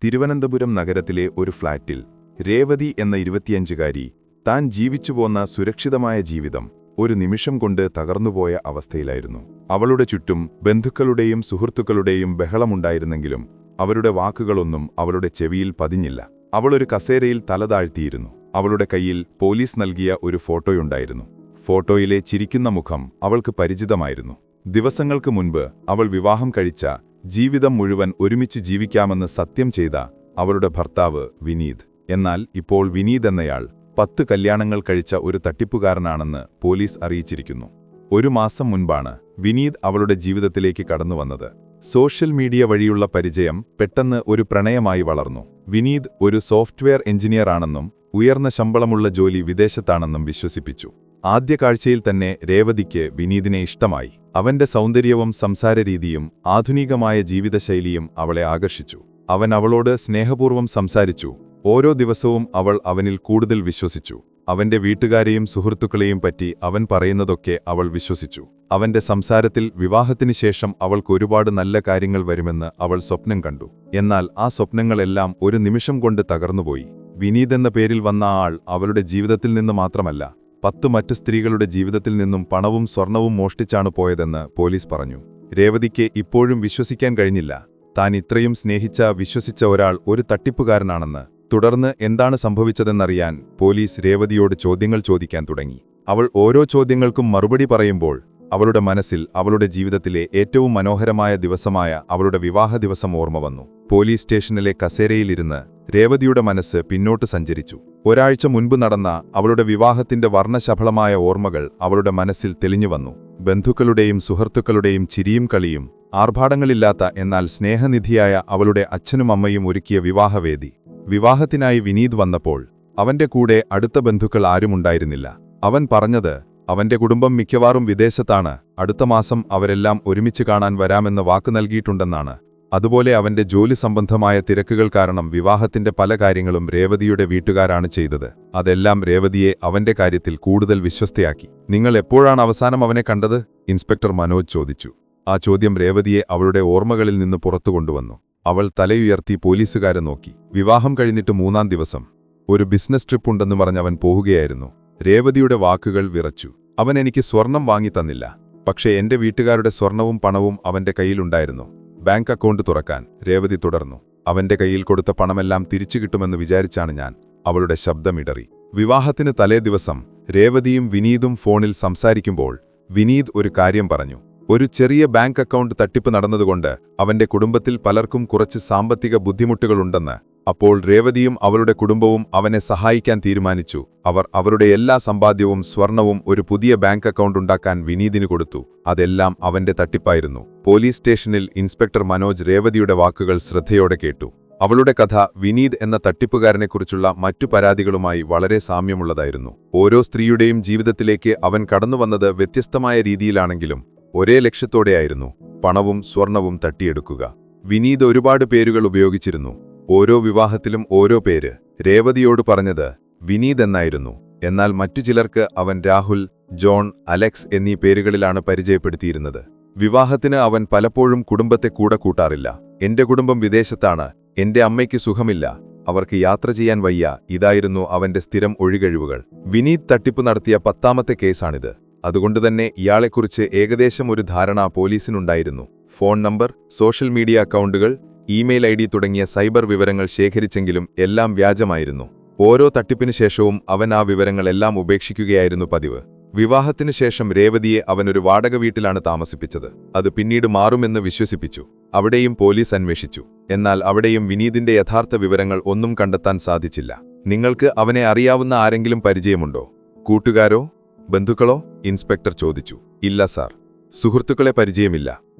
തിരുവനന്തപുരം നഗരത്തിലെ ഒരു ഫ്ളാറ്റിൽ രേവതി എന്ന 25കാരി താൻ ജീവിച്ചുപോന്ന സുരക്ഷിതമായ ജീവിതം ഒരു നിമിഷം കൊണ്ട് തകർന്നുപോയ അവസ്ഥയിലായിരുന്നു. അവളുടെ ചുറ്റും ബന്ധുക്കളുടെയും സുഹൃത്തുക്കളുടെയും ബഹളമുണ്ടായിരുന്നെങ്കിലും അവരുടെ വാക്കുകളൊന്നും അവളുടെ ചെവിയിൽ പതിഞ്ഞില്ല. അവളൊരു കസേരയിൽ തലതാഴ്ത്തിയിരുന്നു. അവളുടെ കയ്യിൽ പോലീസ് നൽകിയ ഒരു ഫോട്ടോയുണ്ടായിരുന്നു. ഫോട്ടോയിലെ ചിരിക്കുന്ന മുഖം അവൾക്ക് പരിചിതമായിരുന്നു. ദിവസങ്ങൾക്ക് മുൻപ് അവൾ വിവാഹം കഴിച്ച, ജീവിതം മുഴുവൻ ഒരുമിച്ച് ജീവിക്കാമെന്ന് സത്യം ചെയ്ത അവളുടെ ഭർത്താവ് വിനീത്. എന്നാൽ ഇപ്പോൾ വിനീത് എന്നയാൾ 10 കല്യാണങ്ങൾ കഴിച്ച ഒരു തട്ടിപ്പുകാരനാണെന്ന് പോലീസ് അറിയിച്ചിരിക്കുന്നു. ഒരു മാസം മുൻപാണ് വിനീത് അവളുടെ ജീവിതത്തിലേക്ക് കടന്നുവന്നത്. സോഷ്യൽ മീഡിയ വഴിയുള്ള പരിചയം പെട്ടെന്ന് ഒരു പ്രണയമായി വളർന്നു. വിനീത് ഒരു സോഫ്റ്റ്വെയർ എഞ്ചിനീയർ ആണെന്നും ഉയർന്ന ശമ്പളമുള്ള ജോലി വിദേശത്താണെന്നും വിശ്വസിപ്പിച്ചു. ആദ്യ കാഴ്ചയിൽ തന്നെ രേവതിക്ക് വിനീതിനെ ഇഷ്ടമായി. അവന്റെ സൗന്ദര്യവും സംസാരരീതിയും ആധുനികമായ ജീവിതശൈലിയും അവളെ ആകർഷിച്ചു. അവൻ അവളോട് സ്നേഹപൂർവ്വം സംസാരിച്ചു. ഓരോ ദിവസവും അവൾ അവനിൽ കൂടുതൽ വിശ്വസിച്ചു. അവന്റെ വീട്ടുകാരെയും സുഹൃത്തുക്കളെയും പറ്റി അവൻ പറയുന്നതൊക്കെ അവൾ വിശ്വസിച്ചു. അവന്റെ സംസാരത്തിൽ വിവാഹത്തിനു ശേഷം അവൾക്ക് ഒരുപാട് നല്ല കാര്യങ്ങൾ വരുമെന്ന് അവൾ സ്വപ്നം കണ്ടു. എന്നാൽ ആ സ്വപ്നങ്ങളെല്ലാം ഒരു നിമിഷം കൊണ്ട് തകർന്നുപോയി. വിനീത് എന്ന പേരിൽ വന്ന ആൾ അവളുടെ ജീവിതത്തിൽ നിന്ന് മാത്രമല്ല, 10 മറ്റ് സ്ത്രീകളുടെ ജീവിതത്തിൽ നിന്നും പണവും സ്വർണവും മോഷ്ടിച്ചാണ് പോയതെന്ന് പോലീസ് പറഞ്ഞു. രേവതിക്ക് ഇപ്പോഴും വിശ്വസിക്കാൻ കഴിഞ്ഞില്ല. താൻ ഇത്രയും വിശ്വസിച്ച ഒരാൾ ഒരു തട്ടിപ്പുകാരനാണെന്ന്. തുടർന്ന് എന്താണ് സംഭവിച്ചതെന്നറിയാൻ പോലീസ് രേവതിയോട് ചോദ്യങ്ങൾ ചോദിക്കാൻ തുടങ്ങി. അവൾ ഓരോ ചോദ്യങ്ങൾക്കും മറുപടി പറയുമ്പോൾ അവളുടെ മനസ്സിൽ അവളുടെ ജീവിതത്തിലെ ഏറ്റവും മനോഹരമായ ദിവസമായ അവളുടെ വിവാഹ ദിവസം ഓർമ്മ വന്നു. പോലീസ് സ്റ്റേഷനിലെ കസേരയിലിരുന്ന് രേവതിയുടെ മനസ്സ് പിന്നോട്ട് സഞ്ചരിച്ചു. ഒരാഴ്ച മുൻപ് നടന്ന അവളുടെ വിവാഹത്തിന്റെ വർണ്ണശബളമായ ഓർമ്മകൾ അവളുടെ മനസ്സിൽ തെളിഞ്ഞുവന്നു. ബന്ധുക്കളുടെയും സുഹൃത്തുക്കളുടെയും ചിരിയും കളിയും, ആർഭാടങ്ങളില്ലാത്ത എന്നാൽ സ്നേഹനിധിയായ അവളുടെ അച്ഛനും അമ്മയും ഒരുക്കിയ വിവാഹവേദി. വിവാഹത്തിനായി വിനീത് വന്നപ്പോൾ അവന്റെ കൂടെ അടുത്ത ബന്ധുക്കൾ ആരുമുണ്ടായിരുന്നില്ല. അവൻ പറഞ്ഞത് അവന്റെ കുടുംബം മിക്കവാറും വിദേശത്താണ്, അടുത്ത മാസം അവരെല്ലാം ഒരുമിച്ച് കാണാൻ വരാമെന്ന് വാക്ക് നൽകിയിട്ടുണ്ടെന്നാണ്. അതുപോലെ അവന്റെ ജോലി സംബന്ധമായ തിരക്കുകൾ കാരണം വിവാഹത്തിന്റെ പല കാര്യങ്ങളും രേവതിയുടെ വീട്ടുകാരാണ് ചെയ്തത്. അതെല്ലാം രേവതിയെ അവന്റെ കാര്യത്തിൽ കൂടുതൽ വിശ്വസ്തയാക്കി. നിങ്ങൾ എപ്പോഴാണ് അവസാനം അവനെ കണ്ടത്? ഇൻസ്പെക്ടർ മനോജ് ചോദിച്ചു. ആ ചോദ്യം രേവതിയെ അവളുടെ ഓർമ്മകളിൽ നിന്ന് പുറത്തു കൊണ്ടുവന്നു. അവൾ തലയുയർത്തി പോലീസുകാരെ നോക്കി. വിവാഹം കഴിഞ്ഞിട്ട് 3-ാം ദിവസം ഒരു ബിസിനസ് ട്രിപ്പ് ഉണ്ടെന്ന് പറഞ്ഞവൻ പോവുകയായിരുന്നു. രേവതിയുടെ വാക്കുകൾ വിറച്ചു. അവൻ എനിക്ക് സ്വർണം വാങ്ങി തന്നില്ല, പക്ഷേ എന്റെ വീട്ടുകാരുടെ സ്വർണവും പണവും അവന്റെ കയ്യിലുണ്ടായിരുന്നു. ബാങ്ക് അക്കൗണ്ട് തുറക്കാൻ രേവതി തുടർന്നു. അവന്റെ കയ്യിൽ കൊടുത്ത പണമെല്ലാം തിരിച്ചു കിട്ടുമെന്ന് വിചാരിച്ചാണ് ഞാൻ. അവളുടെ ശബ്ദമിടറി. വിവാഹത്തിന് തലേ ദിവസം രേവതിയും വിനീതും ഫോണിൽ സംസാരിക്കുമ്പോൾ വിനീത് ഒരു കാര്യം പറഞ്ഞു. ഒരു ചെറിയ ബാങ്ക് അക്കൗണ്ട് തട്ടിപ്പ് നടന്നതുകൊണ്ട് അവന്റെ കുടുംബത്തിൽ പലർക്കും കുറച്ച് സാമ്പത്തിക ബുദ്ധിമുട്ടുകളുണ്ടെന്ന്. അപ്പോൾ രേവതിയും അവളുടെ കുടുംബവും അവനെ സഹായിക്കാൻ തീരുമാനിച്ചു. അവർ അവരുടെ എല്ലാ സമ്പാദ്യവും സ്വർണവും ഒരു പുതിയ ബാങ്ക് അക്കൗണ്ട് ഉണ്ടാക്കാൻ വിനീതിന് കൊടുത്തു. അതെല്ലാം അവന്റെ തട്ടിപ്പായിരുന്നു. പോലീസ് സ്റ്റേഷനിൽ ഇൻസ്പെക്ടർ മനോജ് രേവതിയുടെ വാക്കുകൾ ശ്രദ്ധയോടെ കേട്ടു. അവളുടെ കഥ വിനീത് എന്ന തട്ടിപ്പുകാരനെക്കുറിച്ചുള്ള മറ്റു പരാതികളുമായി വളരെ സാമ്യമുള്ളതായിരുന്നു. ഓരോ സ്ത്രീയുടെയും ജീവിതത്തിലേക്ക് അവൻ കടന്നുവന്നത് വ്യത്യസ്തമായ രീതിയിലാണെങ്കിലും ഒരേ ലക്ഷ്യത്തോടെയായിരുന്നു: പണവും സ്വർണവും തട്ടിയെടുക്കുക. വിനീത് ഒരുപാട് പേരുകൾ ഉപയോഗിച്ചിരുന്നു. ഓരോ വിവാഹത്തിലും ഓരോ പേര്. രേവതിയോട് പറഞ്ഞത് വിനീത് എന്നായിരുന്നു. എന്നാൽ മറ്റു ചിലർക്ക് അവൻ രാഹുൽ, ജോൺ, അലക്സ് എന്നീ പേരുകളിലാണ് പരിചയപ്പെടുത്തിയിരുന്നത്. വിവാഹത്തിന് അവൻ പലപ്പോഴും കുടുംബത്തെ കൂടെ കൂട്ടാറില്ല. എന്റെ കുടുംബം വിദേശത്താണ്, എന്റെ അമ്മയ്ക്ക് സുഖമില്ല, അവർക്ക് യാത്ര ചെയ്യാൻ വയ്യ, ഇതായിരുന്നു അവന്റെ സ്ഥിരം ഒഴികഴിവുകൾ. വിനീത് തട്ടിപ്പ് നടത്തിയ 10ാമത്തെ കേസാണിത്. അതുകൊണ്ടുതന്നെ ഇയാളെക്കുറിച്ച് ഏകദേശം ഒരു ധാരണ പോലീസിനുണ്ടായിരുന്നു. ഫോൺ നമ്പർ, സോഷ്യൽ മീഡിയ അക്കൗണ്ടുകൾ, ഇമെയിൽ ID തുടങ്ങിയ സൈബർ വിവരങ്ങൾ ശേഖരിച്ചെങ്കിലും എല്ലാം വ്യാജമായിരുന്നു. ഓരോ തട്ടിപ്പിനു ശേഷവും അവൻ ആ വിവരങ്ങളെല്ലാം ഉപേക്ഷിക്കുകയായിരുന്നു പതിവ്. വിവാഹത്തിനു ശേഷം രേവതിയെ അവനൊരു വാടക വീട്ടിലാണ് താമസിപ്പിച്ചത്. അത് പിന്നീട് മാറുമെന്ന് വിശ്വസിപ്പിച്ചു. അവിടെയും പോലീസ് അന്വേഷിച്ചു. എന്നാൽ അവിടെയും വിനീതിന്റെ യഥാർത്ഥ വിവരങ്ങൾ ഒന്നും കണ്ടെത്താൻ സാധിച്ചില്ല. നിങ്ങൾക്ക് അവനെ അറിയാവുന്ന ആരെങ്കിലും പരിചയമുണ്ടോ? കൂട്ടുകാരോ ബന്ധുക്കളോ? ഇൻസ്പെക്ടർ ചോദിച്ചു. ഇല്ല സാർ, സുഹൃത്തുക്കളെ പരിചയമില്ല.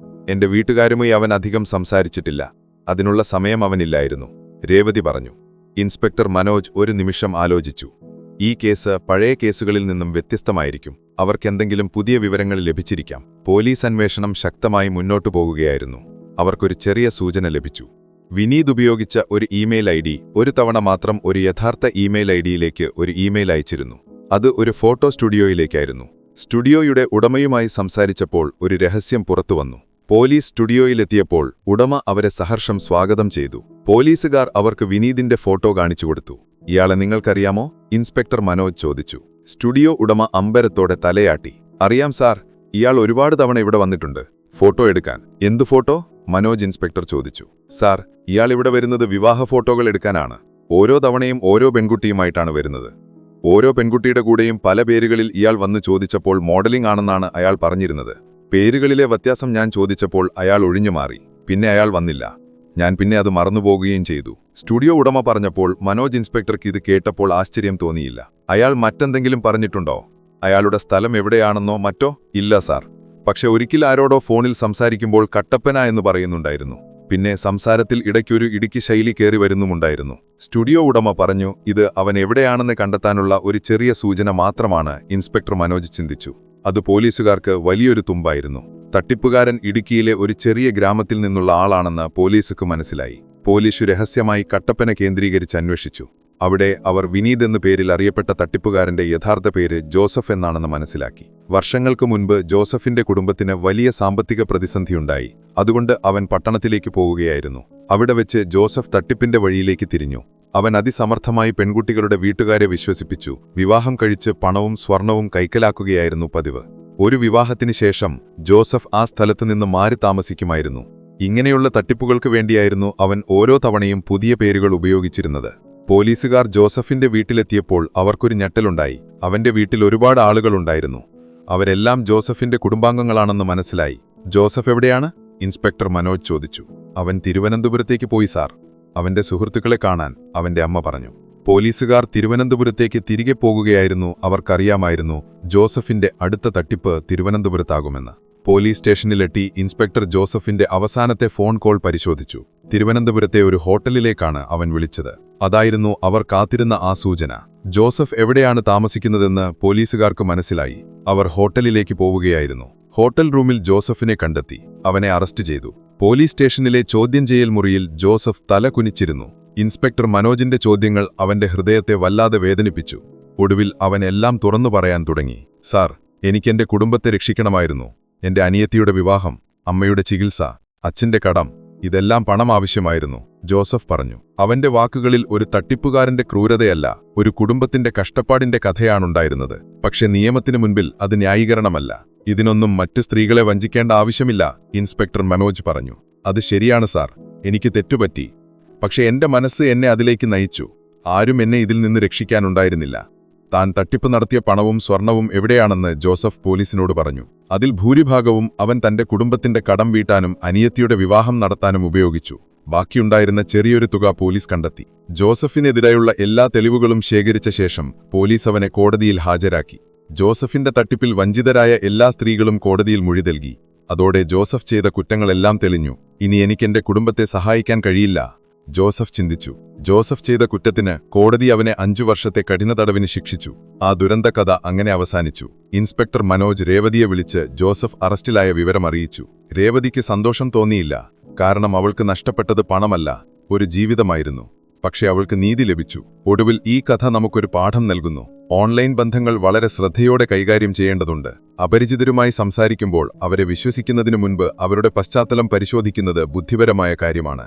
എന്റെ വീട്ടുകാരുമായി അവൻ അധികം സംസാരിച്ചിട്ടില്ല. അതിനുള്ള സമയം അവനില്ലായിരുന്നു, രേവതി പറഞ്ഞു. ഇൻസ്പെക്ടർ മനോജ് ഒരു നിമിഷം ആലോചിച്ചു. ഈ കേസ് പഴയ കേസുകളിൽ നിന്നും വ്യത്യസ്തമായിരിക്കും. അവർക്കെന്തെങ്കിലും പുതിയ വിവരങ്ങൾ ലഭിച്ചിരിക്കാം. പോലീസ് അന്വേഷണം ശക്തമായി മുന്നോട്ടു പോകുകയായിരുന്നു. അവർക്കൊരു ചെറിയ സൂചന ലഭിച്ചു. വിനീത് ഉപയോഗിച്ച ഒരു ഇമെയിൽ ID ഒരു തവണ മാത്രം ഒരു യഥാർത്ഥ ഇമെയിൽ IDയിലേക്ക് ഒരു ഇമെയിൽ അയച്ചിരുന്നു. അത് ഒരു ഫോട്ടോ സ്റ്റുഡിയോയിലേക്കായിരുന്നു. സ്റ്റുഡിയോയുടെ ഉടമയുമായി സംസാരിച്ചപ്പോൾ ഒരു രഹസ്യം പുറത്തുവന്നു. പോലീസ് സ്റ്റുഡിയോയിലെത്തിയപ്പോൾ ഉടമ അവരെ സഹർഷം സ്വാഗതം ചെയ്തു. പോലീസുകാർ അവർക്ക് വിനീതിന്റെ ഫോട്ടോ കാണിച്ചു കൊടുത്തു. ഇയാളെ നിങ്ങൾക്കറിയാമോ? ഇൻസ്പെക്ടർ മനോജ് ചോദിച്ചു. സ്റ്റുഡിയോ ഉടമ അമ്പരത്തോടെ തലയാട്ടി. അറിയാം സാർ, ഇയാൾ ഒരുപാട് തവണ ഇവിടെ വന്നിട്ടുണ്ട് ഫോട്ടോ എടുക്കാൻ. എന്തു ഫോട്ടോ? മനോജ് ഇൻസ്പെക്ടർ ചോദിച്ചു. സാർ, ഇയാൾ ഇവിടെ വരുന്നത് വിവാഹ ഫോട്ടോകൾ എടുക്കാനാണ്. ഓരോ തവണയും ഓരോ പെൺകുട്ടിയുമായിട്ടാണ് വരുന്നത്. ഓരോ പെൺകുട്ടിയുടെ കൂടെയും പല പേരുകളിൽ ഇയാൾ വന്ന് ചോദിച്ചപ്പോൾ മോഡലിംഗ് ആണെന്നാണ് അയാൾ പറഞ്ഞിരുന്നത്. പേരുകളിലെ വ്യത്യാസം ഞാൻ ചോദിച്ചപ്പോൾ അയാൾ ഒഴിഞ്ഞുമാറി. പിന്നെ അയാൾ വന്നില്ല. ഞാൻ പിന്നെ അത് മറന്നുപോകുകയും ചെയ്തു. സ്റ്റുഡിയോ ഉടമ പറഞ്ഞപ്പോൾ മനോജ് ഇൻസ്പെക്ടർക്ക് ഇത് കേട്ടപ്പോൾ ആശ്ചര്യം തോന്നിയില്ല. അയാൾ മറ്റെന്തെങ്കിലും പറഞ്ഞിട്ടുണ്ടോ? അയാളുടെ സ്ഥലം എവിടെയാണെന്നോ മറ്റോ? ഇല്ല സാർ. പക്ഷെ ഒരിക്കൽ ആരോടോ ഫോണിൽ സംസാരിക്കുമ്പോൾ കട്ടപ്പന എന്ന് പറയുന്നുണ്ടായിരുന്നു. പിന്നെ സംസാരത്തിൽ ഇടയ്ക്കൊരു ഇടുക്കി ശൈലി കയറി വരുന്നുമുണ്ടായിരുന്നു. സ്റ്റുഡിയോ ഉടമ പറഞ്ഞു. ഇത് അവൻ എവിടെയാണെന്ന് കണ്ടെത്താനുള്ള ഒരു ചെറിയ സൂചന മാത്രമാണ്. ഇൻസ്പെക്ടർ മനോജ് ചിന്തിച്ചു. അത് പോലീസുകാർക്ക് വലിയൊരു തുമ്പായിരുന്നു. തട്ടിപ്പുകാരൻ ഇടുക്കിയിലെ ഒരു ചെറിയ ഗ്രാമത്തിൽ നിന്നുള്ള ആളാണെന്ന് പോലീസുക്ക് മനസ്സിലായി. പോലീസ് രഹസ്യമായി കട്ടപ്പന കേന്ദ്രീകരിച്ച് അന്വേഷിച്ചു. അവിടെ അവർ വിനീത് എന്ന പേരിൽ അറിയപ്പെട്ട തട്ടിപ്പുകാരന്റെ യഥാർത്ഥ പേര് ജോസഫ് എന്നാണെന്ന് മനസ്സിലാക്കി. വർഷങ്ങൾക്ക് മുൻപ് ജോസഫിന്റെ കുടുംബത്തിന് വലിയ സാമ്പത്തിക പ്രതിസന്ധിയുണ്ടായി. അതുകൊണ്ട് അവൻ പട്ടണത്തിലേക്ക് പോവുകയായിരുന്നു. അവിടെ വെച്ച് ജോസഫ് തട്ടിപ്പിന്റെ വഴിയിലേക്ക് തിരിഞ്ഞു. അവൻ അതിസമർത്ഥമായി പെൺകുട്ടികളുടെ വീട്ടുകാരെ വിശ്വസിപ്പിച്ചു. വിവാഹം കഴിച്ച് പണവും സ്വർണവും കൈക്കലാക്കുകയായിരുന്നു പതിവ്. ഒരു വിവാഹത്തിന് ശേഷം ജോസഫ് ആ സ്ഥലത്തുനിന്ന് മാറി താമസിക്കുമായിരുന്നു. ഇങ്ങനെയുള്ള തട്ടിപ്പുകൾക്ക് വേണ്ടിയായിരുന്നു അവൻ ഓരോ തവണയും പുതിയ പേരുകൾ ഉപയോഗിച്ചിരുന്നത്. പോലീസുകാർ ജോസഫിന്റെ വീട്ടിലെത്തിയപ്പോൾ അവർക്കൊരു ഞെട്ടലുണ്ടായി. അവന്റെ വീട്ടിൽ ഒരുപാട് ആളുകളുണ്ടായിരുന്നു. അവരെല്ലാം ജോസഫിന്റെ കുടുംബാംഗങ്ങളാണെന്ന് മനസ്സിലായി. ജോസഫ് എവിടെയാണ്? ഇൻസ്പെക്ടർ മനോജ് ചോദിച്ചു. അവൻ തിരുവനന്തപുരത്തേക്ക് പോയി സാർ. അവന്റെ സുഹൃത്തുക്കളെ കാണാൻ, അവന്റെ അമ്മ പറഞ്ഞു. പോലീസുകാർ തിരുവനന്തപുരത്തേക്ക് തിരികെ പോകുകയായിരുന്നു. അവർക്കറിയാമായിരുന്നു ജോസഫിന്റെ അടുത്ത തട്ടിപ്പ് തിരുവനന്തപുരത്താകുമെന്ന്. പോലീസ് സ്റ്റേഷനിലെത്തി ഇൻസ്പെക്ടർ ജോസഫിന്റെ അവസാനത്തെ ഫോൺ കോൾ പരിശോധിച്ചു. തിരുവനന്തപുരത്തെ ഒരു ഹോട്ടലിലേക്കാണ് അവൻ വിളിച്ചത്. അതായിരുന്നു അവർ കാത്തിരുന്ന ആ സൂചന. ജോസഫ് എവിടെയാണ് താമസിക്കുന്നതെന്ന് പോലീസുകാർക്ക് മനസ്സിലായി. അവർ ഹോട്ടലിലേക്ക് പോവുകയായിരുന്നു. ഹോട്ടൽ റൂമിൽ ജോസഫിനെ കണ്ടെത്തി. അവനെ അറസ്റ്റ് ചെയ്തു. പോലീസ് സ്റ്റേഷനിലെ ചോദ്യം ചെയ്യൽ മുറിയിൽ ജോസഫ് തല കുനിച്ചിരുന്നു. ഇൻസ്പെക്ടർ മനോജിന്റെ ചോദ്യങ്ങൾ അവന്റെ ഹൃദയത്തെ വല്ലാതെ വേദനിപ്പിച്ചു. ഒടുവിൽ അവൻ എല്ലാം തുറന്നു പറയാൻ തുടങ്ങി. സാർ, എനിക്കെന്റെ കുടുംബത്തെ രക്ഷിക്കണമായിരുന്നു. എന്റെ അനിയത്തിയുടെ വിവാഹം, അമ്മയുടെ ചികിത്സ, അച്ഛന്റെ കടം, ഇതെല്ലാം പണം ആവശ്യമായിരുന്നു, ജോസഫ് പറഞ്ഞു. അവന്റെ വാക്കുകളിൽ ഒരു തട്ടിപ്പുകാരന്റെ ക്രൂരതയല്ല, ഒരു കുടുംബത്തിന്റെ കഷ്ടപ്പാടിന്റെ കഥയാണുണ്ടായിരുന്നത്. പക്ഷെ നിയമത്തിനു മുൻപിൽ അത് ന്യായീകരണമല്ല. ഇതിനൊന്നും മറ്റു സ്ത്രീകളെ വഞ്ചിക്കേണ്ട ആവശ്യമില്ല, ഇൻസ്പെക്ടർ മനോജ് പറഞ്ഞു. അത് ശരിയാണ് സാർ, എനിക്ക് തെറ്റുപറ്റി. പക്ഷെ എന്റെ മനസ്സ് എന്നെ അതിലേക്ക് നയിച്ചു. ആരും എന്നെ ഇതിൽ നിന്ന് രക്ഷിക്കാനുണ്ടായിരുന്നില്ല. താൻ തട്ടിപ്പ് നടത്തിയ പണവും സ്വർണവും എവിടെയാണെന്ന് ജോസഫ് പോലീസിനോട് പറഞ്ഞു. അതിൽ ഭൂരിഭാഗവും അവൻ തന്റെ കുടുംബത്തിന്റെ കടം വീട്ടാനും അനിയത്തിയുടെ വിവാഹം നടത്താനും ഉപയോഗിച്ചു. ബാക്കിയുണ്ടായിരുന്ന ചെറിയൊരു തുക പോലീസ് കണ്ടെത്തി. ജോസഫിനെതിരായുള്ള എല്ലാ തെളിവുകളും ശേഖരിച്ച ശേഷം പോലീസ് അവനെ കോടതിയിൽ ഹാജരാക്കി. ജോസഫിന്റെ തട്ടിപ്പിൽ വഞ്ചിതരായ എല്ലാ സ്ത്രീകളും കോടതിയിൽ മൊഴി നൽകി. അതോടെ ജോസഫ് ചെയ്ത കുറ്റങ്ങളെല്ലാം തെളിഞ്ഞു. ഇനി എനിക്കെന്റെ കുടുംബത്തെ സഹായിക്കാൻ കഴിയില്ല, ജോസഫ് ചിന്തിച്ചു. ജോസഫ് ചെയ്ത കുറ്റത്തിന് കോടതി അവനെ 5 വർഷത്തെ കഠിന തടവിന് ശിക്ഷിച്ചു. ആ ദുരന്ത കഥ അങ്ങനെ അവസാനിച്ചു. ഇൻസ്പെക്ടർ മനോജ് രേവതിയെ വിളിച്ച് ജോസഫ് അറസ്റ്റിലായ വിവരം അറിയിച്ചു. രേവതിക്ക് സന്തോഷം തോന്നിയില്ല. കാരണം അവൾക്ക് നഷ്ടപ്പെട്ടത് പണമല്ല, ഒരു ജീവിതമായിരുന്നു. പക്ഷെ അവൾക്ക് നീതി ലഭിച്ചു. ഒടുവിൽ ഈ കഥ നമുക്കൊരു പാഠം നൽകുന്നു. ഓൺലൈൻ ബന്ധങ്ങൾ വളരെ ശ്രദ്ധയോടെ കൈകാര്യം ചെയ്യേണ്ടതുണ്ട്. അപരിചിതരുമായി സംസാരിക്കുമ്പോൾ അവരെ വിശ്വസിക്കുന്നതിനു മുൻപ് അവരുടെ പശ്ചാത്തലം പരിശോധിക്കുന്നത് ബുദ്ധിപരമായ കാര്യമാണ്.